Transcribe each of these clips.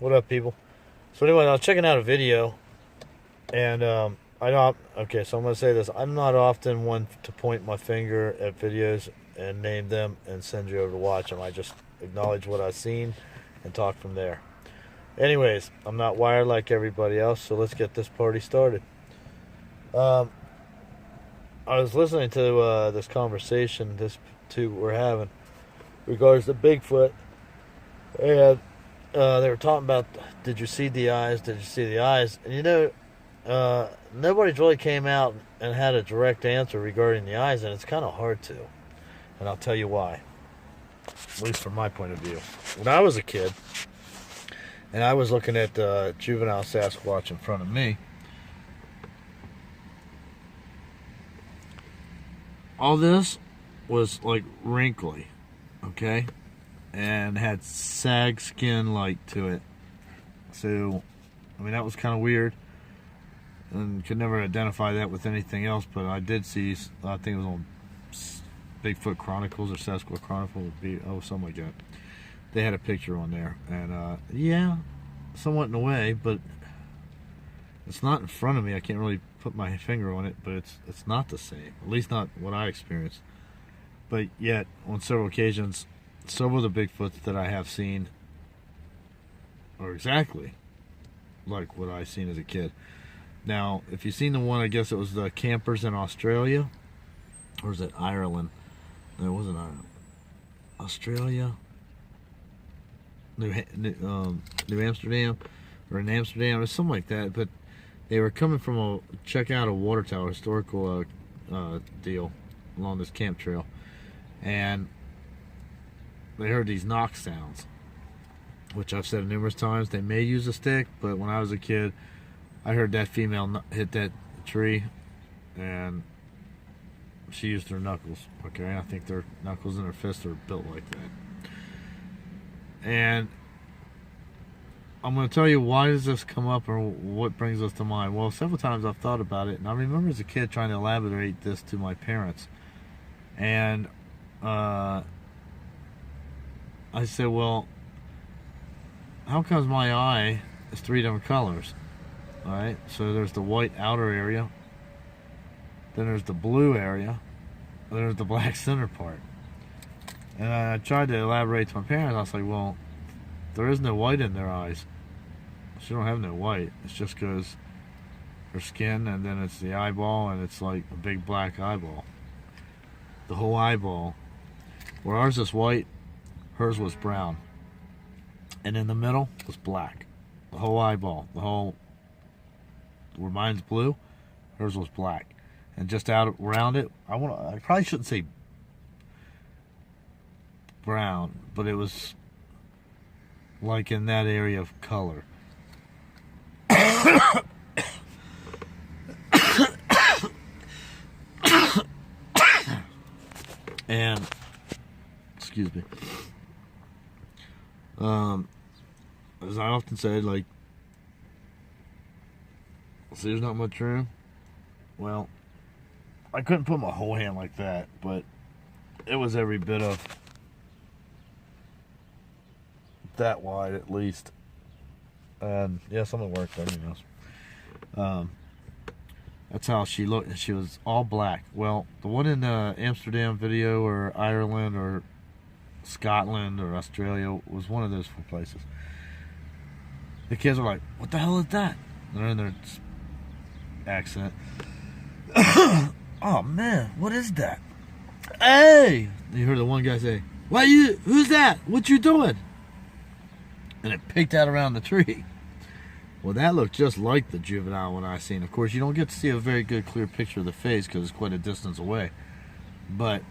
What up, people? So anyway, I was checking out a video, and I don't. Okay, so I'm gonna say this: I'm not often one to point my finger at videos and name them and send you over to watch them. I just acknowledge what I've seen and talk from there. Anyways, I'm not wired like everybody else, so let's get this party started. I was listening to this conversation this two were having regards to Bigfoot, and they were talking about, did you see the eyes? Did you see the eyes? And you know, nobody's really came out and had a direct answer regarding the eyes, and it's kind of hard to. And I'll tell you why. At least from my point of view. When I was a kid, and I was looking at the juvenile Sasquatch in front of me, all this was like wrinkly, okay? And had sag skin like to it. So, I mean, that was kind of weird. And could never identify that with anything else, but I did see, I think it was on Bigfoot Chronicles or Sasquatch Chronicles, something like that. They had a picture on there. And, yeah, somewhat in a way, but it's not in front of me. I can't really put my finger on it, but it's not the same. At least not what I experienced. But yet, on several occasions, several of the Bigfoots that I have seen are exactly like what I seen as a kid. Now, if you've seen the one, I guess it was the campers in Australia, or is it Ireland? No, it wasn't Ireland. Australia, New Amsterdam, or in Amsterdam, or something like that. But they were coming from check out a water tower, historical deal along this camp trail, and they heard these knock sounds, which I've said numerous times. They may use a stick, but when I was a kid, I heard that female hit that tree, and she used her knuckles. Okay, I think their knuckles and their fists are built like that. And I'm going to tell you, why does this come up, or what brings us to mind? Well, several times I've thought about it, and I remember as a kid trying to elaborate this to my parents. And I said, well, how comes my eye is three different colors? Alright, so there's the white outer area, then there's the blue area, and then there's the black center part. And I tried to elaborate to my parents. I was like, well, there is no white in their eyes. She don't have no white. It's just because her skin, and then it's the eyeball, and it's like a big black eyeball. The whole eyeball. Where ours is white, hers was brown. And in the middle was black. The whole eyeball. The whole, where mine's blue, hers was black. And just out around it, I probably shouldn't say brown, but it was like in that area of color. And excuse me. As I often say, like, see, there's not much room. Well, I couldn't put my whole hand like that, but it was every bit of that wide, at least. And yeah, something worked. Anything else? That's how she looked, and she was all black. Well, the one in the Amsterdam video, or Ireland, or Scotland, or Australia, was one of those four places. The kids were like, "What the hell is that?" They're in their accent. "Oh man, what is that?" "Hey!" You heard the one guy say, who's that? What you doing?" And it picked out around the tree. Well, that looked just like the juvenile one I seen. Of course, you don't get to see a very good, clear picture of the face because it's quite a distance away. But,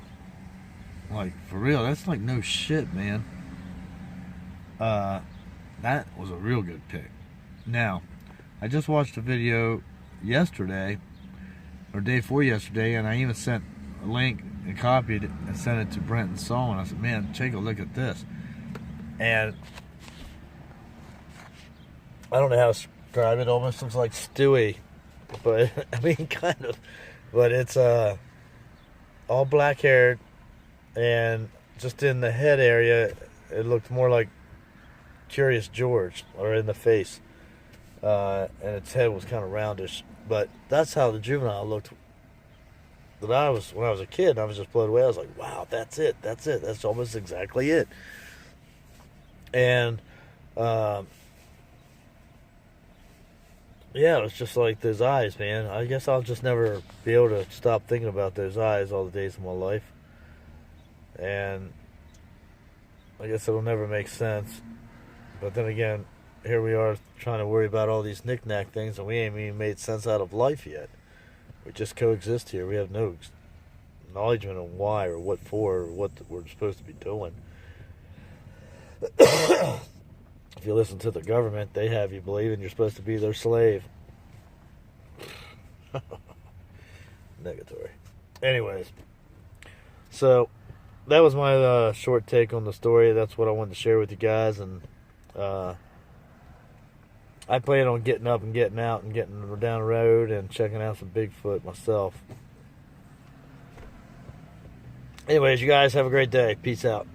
like, for real, that's like no shit, man. That was a real good pick. Now, I just watched a video yesterday, or day before yesterday, and I even sent a link and copied it and sent it to Brent and Saul, and I said, man, take a look at this. And I don't know how to describe it. It almost looks like Stewie, but I mean, kind of. But it's all black haired, and just in the head area, it looked more like Curious George, or in the face. And its head was kind of roundish. But that's how the juvenile looked. When I was a kid, I was just blown away. I was like, wow, that's it. That's almost exactly it. And yeah, it was just like those eyes, man. I guess I'll just never be able to stop thinking about those eyes all the days of my life. And I guess it'll never make sense. But then again, here we are trying to worry about all these knick-knack things, and we ain't even made sense out of life yet. We just coexist here. We have no acknowledgement of why or what for or what we're supposed to be doing. If you listen to the government, they have you believing you're supposed to be their slave. Negatory. Anyways, so that was my short take on the story. That's what I wanted to share with you guys, and I plan on getting up and getting out and getting down the road and checking out some Bigfoot myself. Anyways, you guys have a great day. Peace out.